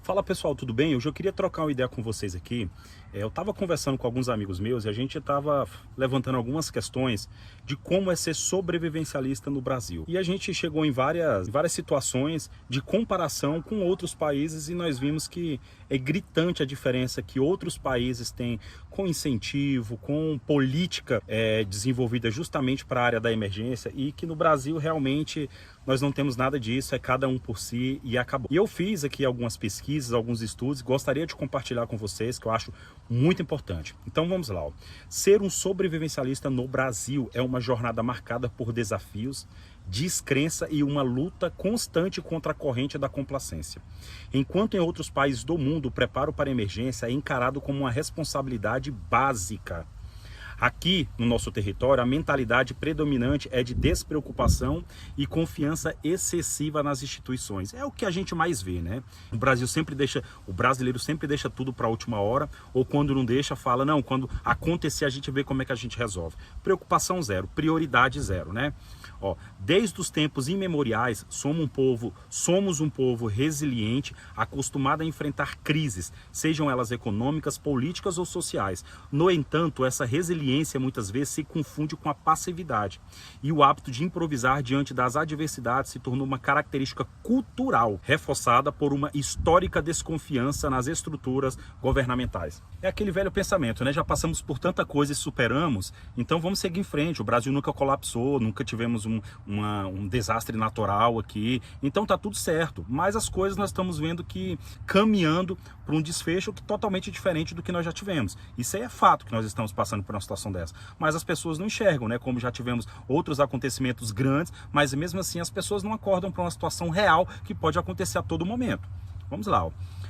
Fala pessoal, tudo bem? Hoje eu queria trocar uma ideia com vocês aqui. Eu estava conversando com alguns amigos meus e a gente estava levantando algumas questões de como é ser sobrevivencialista no Brasil. E a gente chegou em várias situações de comparação com outros países e nós vimos que é gritante a diferença que outros países têm com incentivo, com política desenvolvida justamente para a área da emergência e que no Brasil realmente nós não temos nada disso, é cada um por si e acabou. E eu fiz aqui algumas pesquisas, alguns estudos, gostaria de compartilhar com vocês, que eu acho muito importante. Então vamos lá. Ser um sobrevivencialista no Brasil é uma jornada marcada por desafios, descrença e uma luta constante contra a corrente da complacência. Enquanto em outros países do mundo o preparo para a emergência é encarado como uma responsabilidade básica, aqui no nosso território, a mentalidade predominante é de despreocupação e confiança excessiva nas instituições. É o que a gente mais vê, né? O brasileiro sempre deixa tudo para a última hora, ou quando não deixa, fala, não, quando acontecer a gente vê como é que a gente resolve. Preocupação zero, prioridade zero, né? Desde os tempos imemoriais, somos um povo resiliente, acostumado a enfrentar crises, sejam elas econômicas, políticas ou sociais. No entanto, essa resiliência muitas vezes se confunde com a passividade. E o hábito de improvisar diante das adversidades se tornou uma característica cultural, reforçada por uma histórica desconfiança nas estruturas governamentais. É aquele velho pensamento, né? Já passamos por tanta coisa e superamos, então vamos seguir em frente. O Brasil nunca colapsou, nunca tivemos um desastre natural aqui, então tá tudo certo. Mas as coisas nós estamos vendo que caminhando para um desfecho que totalmente diferente do que nós já tivemos. Isso aí é fato que nós estamos passando por uma situação dessa. Mas as pessoas não enxergam, né? Como já tivemos outros acontecimentos grandes, mas mesmo assim as pessoas não acordam para uma situação real que pode acontecer a todo momento. Vamos lá.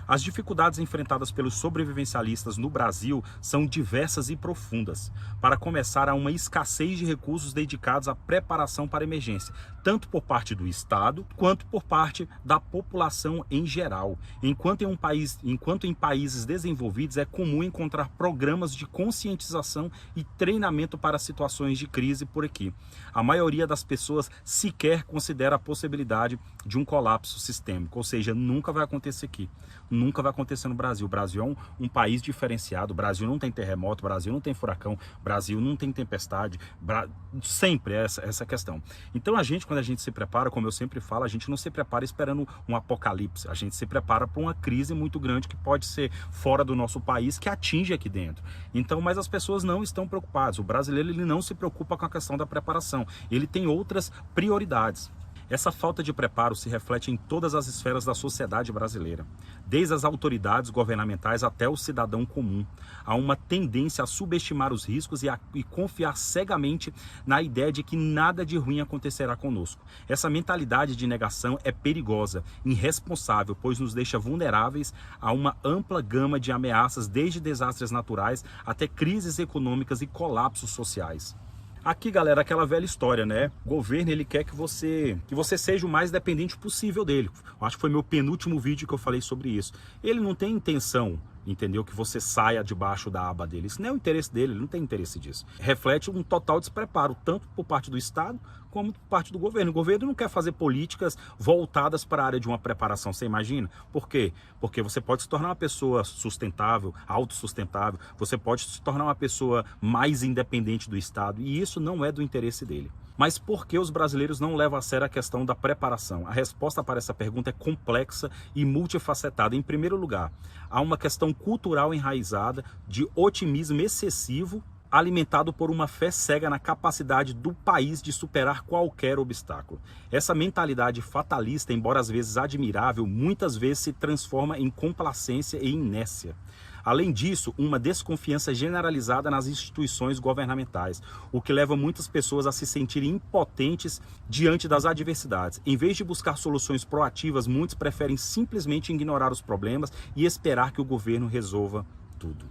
As dificuldades enfrentadas pelos sobrevivencialistas no Brasil são diversas e profundas. Para começar, há uma escassez de recursos dedicados à preparação para a emergência, tanto por parte do Estado, quanto por parte da população em geral. Enquanto em países desenvolvidos é comum encontrar programas de conscientização e treinamento para situações de crise por aqui. A maioria das pessoas sequer considera a possibilidade de um colapso sistêmico, ou seja, nunca vai acontecer aqui. Nunca vai acontecer no Brasil. O Brasil é um país diferenciado. O Brasil não tem terremoto, o Brasil não tem furacão, o Brasil não tem tempestade. Sempre é essa questão. Então quando a gente se prepara, como eu sempre falo, a gente não se prepara esperando um apocalipse. A gente se prepara para uma crise muito grande que pode ser fora do nosso país, que atinge aqui dentro. Então, mas as pessoas não estão preocupadas. O brasileiro ele não se preocupa com a questão da preparação. Ele tem outras prioridades. Essa falta de preparo se reflete em todas as esferas da sociedade brasileira, desde as autoridades governamentais até o cidadão comum. Há uma tendência a subestimar os riscos e confiar cegamente na ideia de que nada de ruim acontecerá conosco. Essa mentalidade de negação é perigosa, irresponsável, pois nos deixa vulneráveis a uma ampla gama de ameaças, desde desastres naturais até crises econômicas e colapsos sociais. Aqui, galera, aquela velha história, né? O governo, ele quer que você seja o mais dependente possível dele. Eu acho que foi meu penúltimo vídeo que eu falei sobre isso. Ele não tem intenção, entendeu? Que você saia debaixo da aba dele. Isso não é o interesse dele, ele não tem interesse disso. Reflete um total despreparo, tanto por parte do Estado como por parte do governo. O governo não quer fazer políticas voltadas para a área de uma preparação, você imagina? Por quê? Porque você pode se tornar uma pessoa sustentável, autossustentável, você pode se tornar uma pessoa mais independente do Estado, e isso não é do interesse dele. Mas por que os brasileiros não levam a sério a questão da preparação? A resposta para essa pergunta é complexa e multifacetada. Em primeiro lugar, há uma questão cultural enraizada de otimismo excessivo, alimentado por uma fé cega na capacidade do país de superar qualquer obstáculo. Essa mentalidade fatalista, embora às vezes admirável, muitas vezes se transforma em complacência e inércia. Além disso, uma desconfiança generalizada nas instituições governamentais, o que leva muitas pessoas a se sentirem impotentes diante das adversidades. Em vez de buscar soluções proativas, muitos preferem simplesmente ignorar os problemas e esperar que o governo resolva tudo.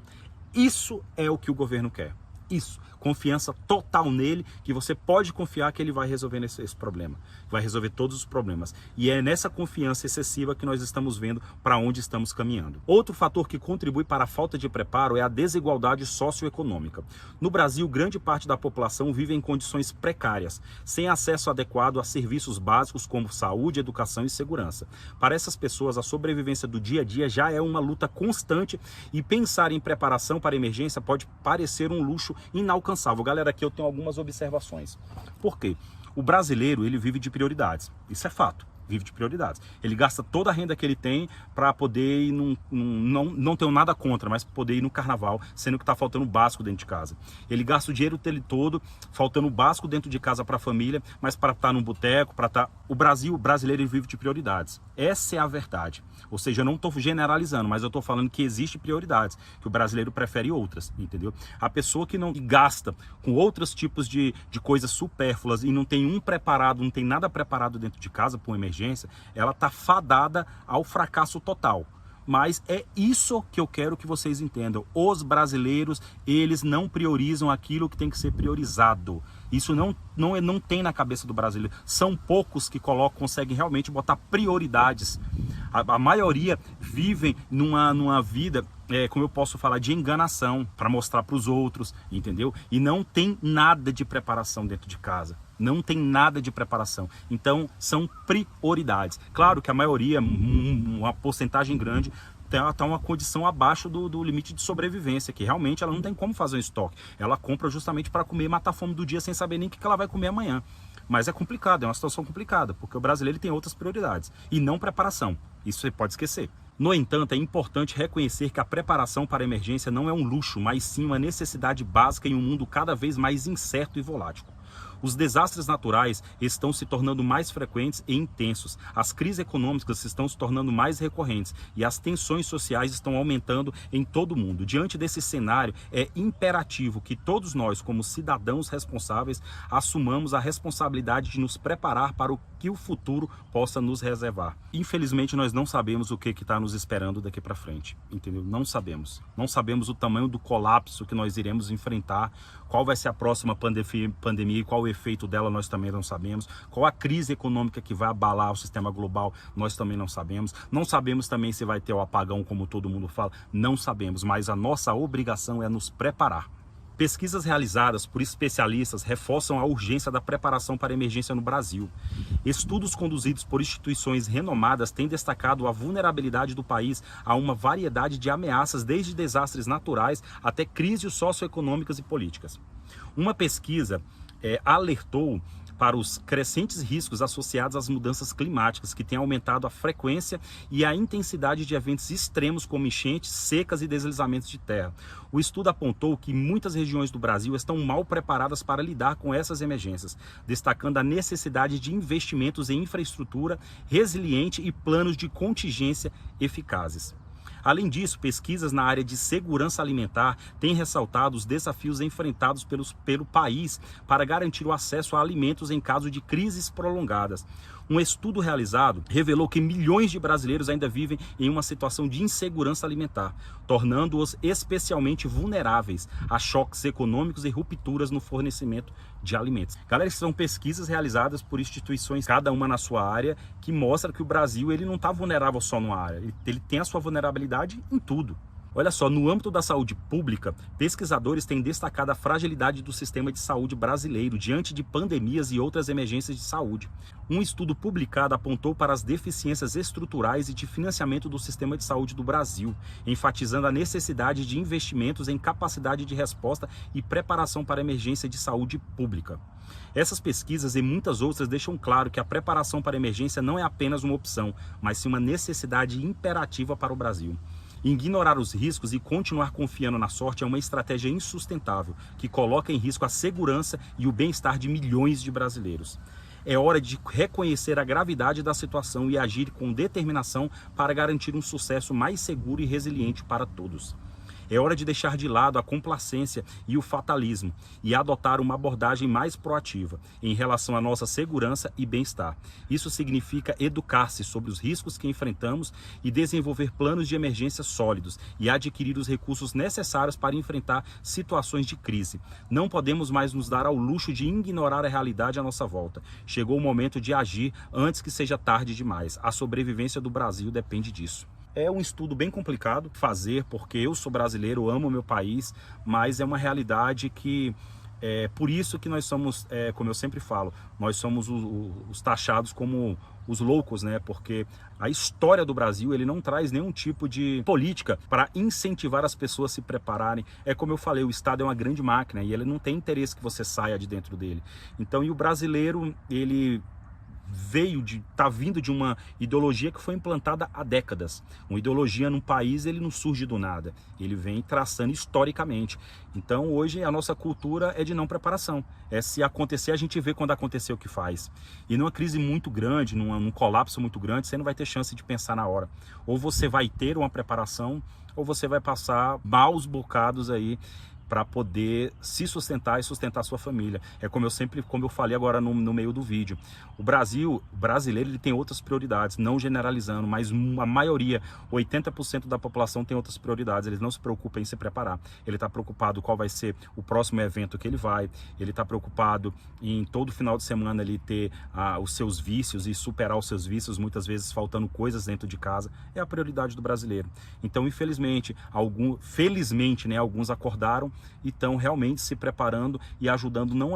Isso é o que o governo quer. Isso. confiança total nele, que você pode confiar que ele vai resolver esse problema, vai resolver todos os problemas. E é nessa confiança excessiva que nós estamos vendo para onde estamos caminhando. Outro fator que contribui para a falta de preparo é a desigualdade socioeconômica. No Brasil, grande parte da população vive em condições precárias, sem acesso adequado a serviços básicos como saúde, educação e segurança. Para essas pessoas, a sobrevivência do dia a dia já é uma luta constante e pensar em preparação para emergência pode parecer um luxo inalcançável. Galera, aqui eu tenho algumas observações. Por quê? O brasileiro, ele vive de prioridades. Isso é fato. Vive de prioridades. Ele gasta toda a renda que ele tem para poder ir não tenho nada contra, mas poder ir no carnaval, sendo que está faltando o básico dentro de casa. Ele gasta o dinheiro dele todo, faltando o básico dentro de casa para a família, mas para estar num boteco, para estar... O brasileiro, ele vive de prioridades. Essa é a verdade. Ou seja, eu não estou generalizando, mas eu estou falando que existe prioridades, que o brasileiro prefere outras, entendeu? A pessoa que não gasta com outros tipos de coisas supérfluas e não tem não tem nada preparado dentro de casa para uma emergência, ela está fadada ao fracasso total. Mas é isso que eu quero que vocês entendam. Os brasileiros, eles não priorizam aquilo que tem que ser priorizado. Isso não tem na cabeça do brasileiro. São poucos que conseguem realmente botar prioridades. A maioria vivem numa vida, como eu posso falar, de enganação para mostrar para os outros, entendeu? E não tem nada de preparação dentro de casa. Não tem nada de preparação. Então, são prioridades. Claro que a maioria, uma porcentagem grande, está uma condição abaixo do limite de sobrevivência, que realmente ela não tem como fazer um estoque. Ela compra justamente para comer e matar a fome do dia sem saber nem o que ela vai comer amanhã. Mas é complicado, é uma situação complicada, porque o brasileiro tem outras prioridades e não preparação. Isso você pode esquecer. No entanto, é importante reconhecer que a preparação para a emergência não é um luxo, mas sim uma necessidade básica em um mundo cada vez mais incerto e volátil. Os desastres naturais estão se tornando mais frequentes e intensos, as crises econômicas estão se tornando mais recorrentes e as tensões sociais estão aumentando em todo o mundo. Diante desse cenário, é imperativo que todos nós, como cidadãos responsáveis, assumamos a responsabilidade de nos preparar para o que o futuro possa nos reservar. Infelizmente, nós não sabemos o que está nos esperando daqui para frente, entendeu? Não sabemos. Não sabemos o tamanho do colapso que nós iremos enfrentar, qual vai ser a próxima pandemia e qual o efeito dela, nós também não sabemos. Qual a crise econômica que vai abalar o sistema global, nós também não sabemos. Não sabemos também se vai ter o apagão, como todo mundo fala, não sabemos, mas a nossa obrigação é nos preparar. Pesquisas realizadas por especialistas reforçam a urgência da preparação para a emergência no Brasil. Estudos conduzidos por instituições renomadas têm destacado a vulnerabilidade do país a uma variedade de ameaças, desde desastres naturais até crises socioeconômicas e políticas. Uma pesquisa alertou para os crescentes riscos associados às mudanças climáticas, que têm aumentado a frequência e a intensidade de eventos extremos como enchentes, secas e deslizamentos de terra. O estudo apontou que muitas regiões do Brasil estão mal preparadas para lidar com essas emergências, destacando a necessidade de investimentos em infraestrutura resiliente e planos de contingência eficazes. Além disso, pesquisas na área de segurança alimentar têm ressaltado os desafios enfrentados pelo país para garantir o acesso a alimentos em caso de crises prolongadas. Um estudo realizado revelou que milhões de brasileiros ainda vivem em uma situação de insegurança alimentar, tornando-os especialmente vulneráveis a choques econômicos e rupturas no fornecimento de alimentos. Galera, são pesquisas realizadas por instituições, cada uma na sua área, que mostra que o Brasil ele não está vulnerável só numa área, ele tem a sua vulnerabilidade em tudo. Olha só, no âmbito da saúde pública, pesquisadores têm destacado a fragilidade do sistema de saúde brasileiro diante de pandemias e outras emergências de saúde. Um estudo publicado apontou para as deficiências estruturais e de financiamento do sistema de saúde do Brasil, enfatizando a necessidade de investimentos em capacidade de resposta e preparação para a emergência de saúde pública. Essas pesquisas e muitas outras deixam claro que a preparação para a emergência não é apenas uma opção, mas sim uma necessidade imperativa para o Brasil. Ignorar os riscos e continuar confiando na sorte é uma estratégia insustentável, que coloca em risco a segurança e o bem-estar de milhões de brasileiros. É hora de reconhecer a gravidade da situação e agir com determinação para garantir um sucesso mais seguro e resiliente para todos. É hora de deixar de lado a complacência e o fatalismo e adotar uma abordagem mais proativa em relação à nossa segurança e bem-estar. Isso significa educar-se sobre os riscos que enfrentamos e desenvolver planos de emergência sólidos e adquirir os recursos necessários para enfrentar situações de crise. Não podemos mais nos dar ao luxo de ignorar a realidade à nossa volta. Chegou o momento de agir antes que seja tarde demais. A sobrevivência do Brasil depende disso. É um estudo bem complicado de fazer, porque eu sou brasileiro, amo meu país, mas é uma realidade que é por isso que nós somos, como eu sempre falo, nós somos os taxados como os loucos, né? Porque a história do Brasil, ele não traz nenhum tipo de política para incentivar as pessoas a se prepararem. É como eu falei, o Estado é uma grande máquina e ele não tem interesse que você saia de dentro dele. Então, e o brasileiro, ele tá vindo de uma ideologia que foi implantada há décadas. Uma ideologia num país, ele não surge do nada, ele vem traçando historicamente. Então hoje a nossa cultura é de não preparação, se acontecer a gente vê quando acontecer o que faz. E numa crise muito grande, num colapso muito grande, você não vai ter chance de pensar na hora. Ou você vai ter uma preparação, ou você vai passar maus bocados aí para poder se sustentar e sustentar a sua família. É como eu falei agora no meio do vídeo. O brasileiro, ele tem outras prioridades, não generalizando, mas a maioria, 80% da população tem outras prioridades. Eles não se preocupam em se preparar. Ele está preocupado qual vai ser o próximo evento que ele vai, ele está preocupado em todo final de semana ele ter os seus vícios e superar os seus vícios, muitas vezes faltando coisas dentro de casa. É a prioridade do brasileiro. Então, infelizmente, felizmente, né, alguns acordaram e estão realmente se preparando e ajudando não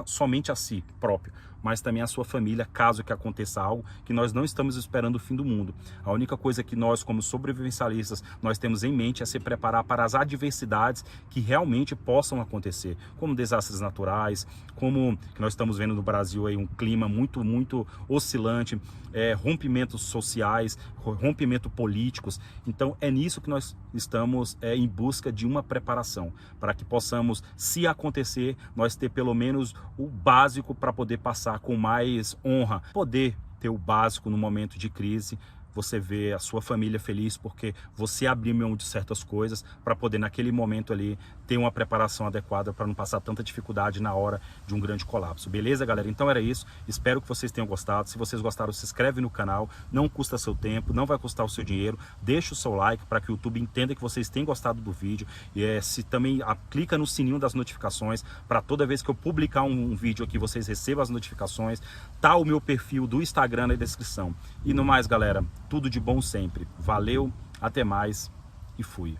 somente a si próprio, mas também a sua família, caso que aconteça algo, que nós não estamos esperando o fim do mundo. A única coisa que nós, como sobrevivencialistas, nós temos em mente é se preparar para as adversidades que realmente possam acontecer, como desastres naturais, como que nós estamos vendo no Brasil aí um clima muito oscilante, rompimentos sociais, rompimento políticos. Então é nisso que nós estamos em busca de uma preparação, para que possamos, se acontecer, nós ter pelo menos o básico para poder passar com mais honra, poder ter o básico no momento de crise. Você vê a sua família feliz porque você abriu mão de certas coisas para poder naquele momento ali ter uma preparação adequada para não passar tanta dificuldade na hora de um grande colapso. Beleza, galera? Então era isso. Espero que vocês tenham gostado. Se vocês gostaram, se inscreve no canal. Não custa seu tempo, não vai custar o seu dinheiro. Deixa o seu like para que o YouTube entenda que vocês têm gostado do vídeo. E se também clica no sininho das notificações para toda vez que eu publicar um vídeo aqui, vocês recebam as notificações. Tá o meu perfil do Instagram na descrição. E no mais, galera, tudo de bom sempre. Valeu, até mais e fui.